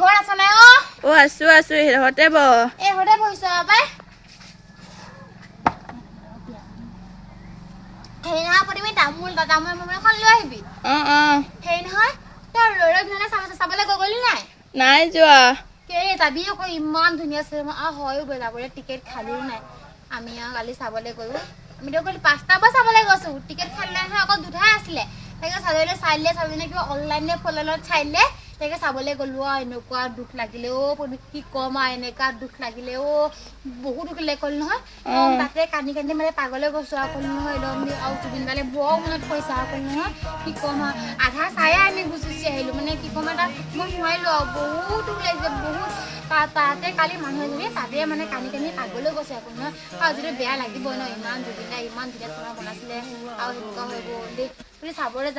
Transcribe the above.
ঘৰ আছে নাই ও আছো হেৰতে ব এ হতে বহিছ বাই হেই না পদিমি তামুল এখন লৈ আহিবি হেই নহয় তই ৰৰক ধুনে চাবলৈ গলি নাই নাই যোৱা কে যাবি আকৌ ইমান ধুনীয়া চিনেমা হয়ও যাবলে টিকেট খালিও নাই আমি কালি চাবলৈ গলো আমি তো গলো 5টা পৰা চাবলৈ গৈছো টিকেট খালি নাই আকৌ দুটাই আছিলে তাকে চাইলে কিবা অনলাইনে ফলত চাইলে তাকে চাবলৈ গলো এনেকুৱা দুখ লাগিলে কি কম এনেকা দুখ লাগিলে বহুত দুখ লাগিল নহয় তাতে কান্দি মানে পাগলে গৈছো আকৌ নহয় একদম আৰু জুবিন দালে বৰ মনত পৰিছে আকৌ নহয় কি কম আধা চায়ে আমি গুচি আহিলো মানে কি কম এটা মই নোৱাৰিলো বহুত দুখ লাগিছে বহুত তাতে কালি মানুহ এজনী তাতে মানে কান্দি পাগলৈ গৈছে আকৌ নহয় আৰু যদি বেয়া লাগিব ন ইমান জুবিন দা ইমান ধুনীয়া চিনেমা বনাইছিলে আৰু এনেকুৱা হৈ গ'ল দেই তুমি চাবলৈ